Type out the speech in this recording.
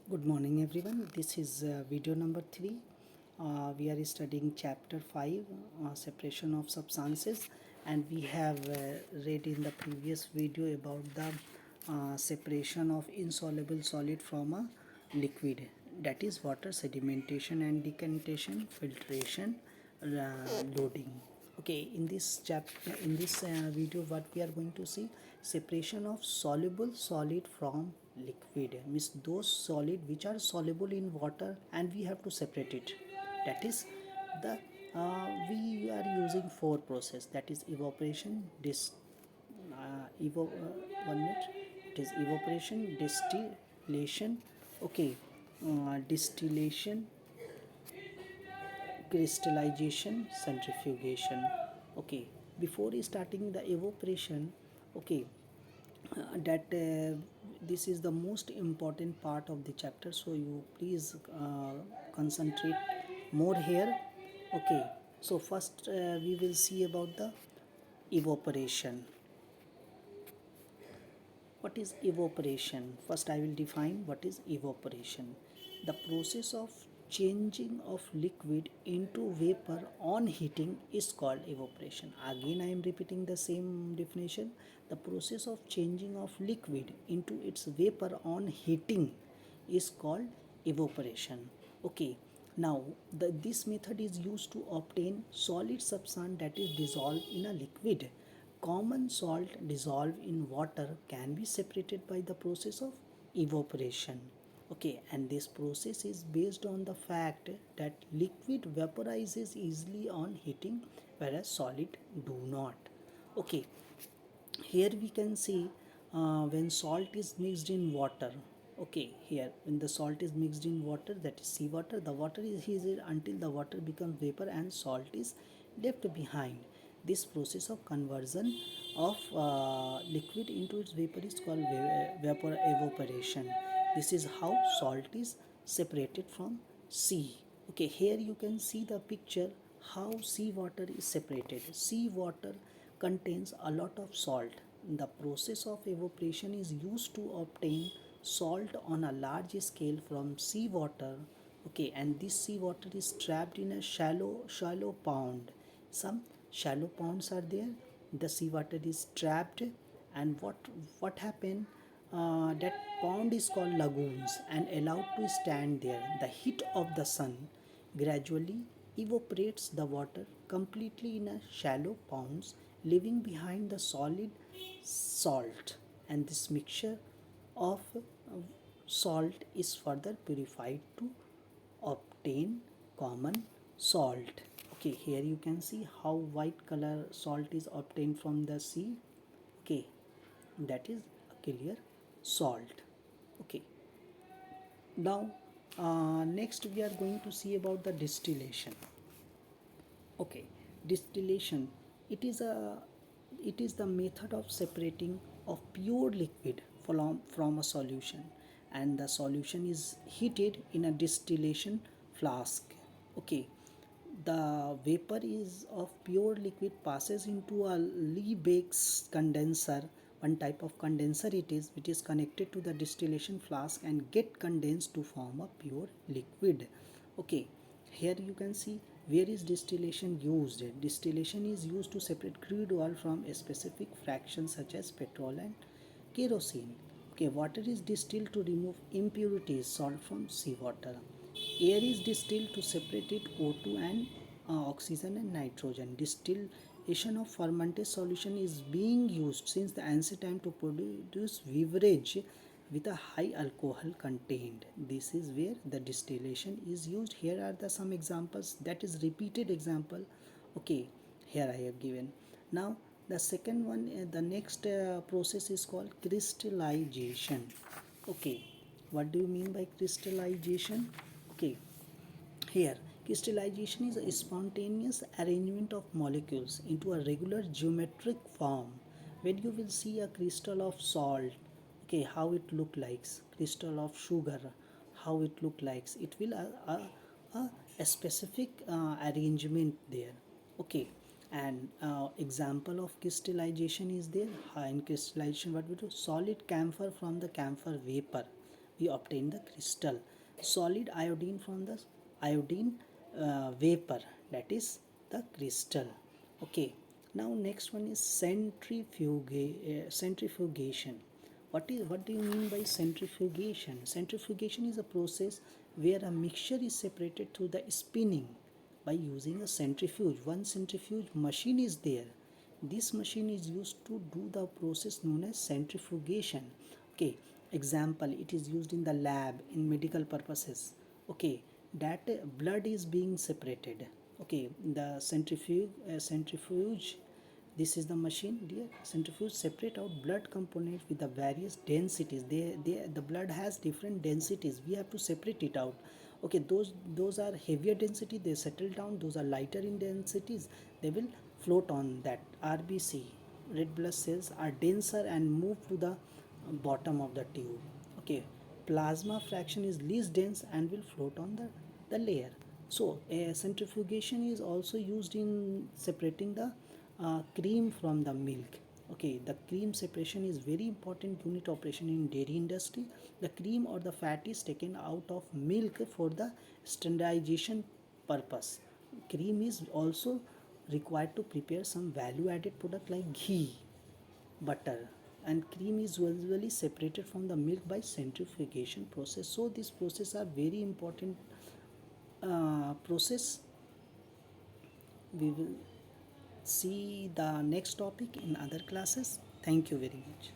Good morning, everyone. This is video number 3. We are studying chapter 5, separation of substances, and we have read in the previous video about the separation of insoluble solid from a liquid, that is water, sedimentation and decantation, filtration, loading. Okay, in this chapter, in this video, what we are going to see, separation of soluble solid from liquid, means those solid which are soluble in water and we have to separate it. That is the we are using four process, that is evaporation, one minute, it is evaporation, distillation, okay, distillation, crystallization, centrifugation. Okay, before starting the evaporation, okay, that this is the most important part of the chapter, so you please concentrate more here. Okay, so first we will see about the evaporation. What is evaporation? First I will define what is evaporation. The process of changing of liquid into vapor on heating is called evaporation. Again I am repeating the same definition. The process of changing of liquid into its vapor on heating is called evaporation. Okay, now this method is used to obtain solid substance that is dissolved in a liquid. Common salt dissolved in water can be separated by the process of evaporation. Okay, and this process is based on the fact that liquid vaporizes easily on heating, whereas solid do not. Okay, here we can see when salt is mixed in water. Okay, here when the salt is mixed in water, that is seawater, the water is heated until the water becomes vapor and salt is left behind. This process of conversion of liquid into its vapor is called vapor evaporation. This is how salt is separated from sea. Okay, here you can see the picture how seawater is separated. Seawater contains a lot of salt. The process of evaporation is used to obtain salt on a large scale from seawater. Okay, and this seawater is trapped in a shallow pond. Some shallow ponds are there. The seawater is trapped, and what happened? That pond is called lagoons and allowed to stand there. The heat of the sun gradually evaporates the water completely in a shallow ponds, leaving behind the solid salt, and this mixture of salt is further purified to obtain common salt. Okay, here you can see how white color salt is obtained from the sea. Okay, that is a clear salt. Okay, now next we are going to see about the distillation. Okay, distillation, it is a it is the method of separating of pure liquid from a solution, and the solution is heated in a distillation flask. Okay, the vapor is of pure liquid passes into a Liebeck's condenser, one type of condenser it is, which is connected to the distillation flask and get condensed to form a pure liquid. Okay, here you can see where is distillation used. Distillation is used to separate crude oil from a specific fraction such as petrol and kerosene. Okay, water is distilled to remove impurities, salt from seawater. Air is distilled to separate it O2 and oxygen and nitrogen. Distillation of fermented solution is being used since the ancient time to produce beverage with a high alcohol contained. This is where the distillation is used. Here are the some examples, that is repeated example. Okay, here I have given. Now the second one, the next process is called crystallization. Okay, what do you mean by crystallization? Okay, here crystallization is a spontaneous arrangement of molecules into a regular geometric form. When you will see a crystal of salt, okay, how it look like, crystal of sugar, how it look like, it will a specific arrangement there. Okay, and example of crystallization is there. In crystallization, what we do, solid camphor from the camphor vapor, we obtain the crystal. Solid iodine from the iodine vapor, that is the crystal. Okay, now next one is centrifugation. What do you mean by centrifugation? Centrifugation is a process where a mixture is separated through the spinning by using a centrifuge. One centrifuge machine is there. This machine is used to do the process known as centrifugation. Okay, example, it is used in the lab in medical purposes. Okay, that blood is being separated. Okay, the centrifuge, this is the machine, dear. Centrifuge separate out blood components with the various densities. The blood has different densities. We have to separate it out. Okay, those are heavier density, they settle down. Those are lighter in densities, they will float on that. RBC, red blood cells, are denser and move to the bottom of the tube. Okay, plasma fraction is least dense and will float on the layer. So centrifugation is also used in separating the cream from the milk. Okay, the cream separation is very important unit operation in dairy industry. The cream or the fat is taken out of milk for the standardization purpose. Cream is also required to prepare some value added product like ghee, butter, and cream is usually separated from the milk by centrifugation process. So these processes are very important process. We will see the next topic in other classes. Thank you very much.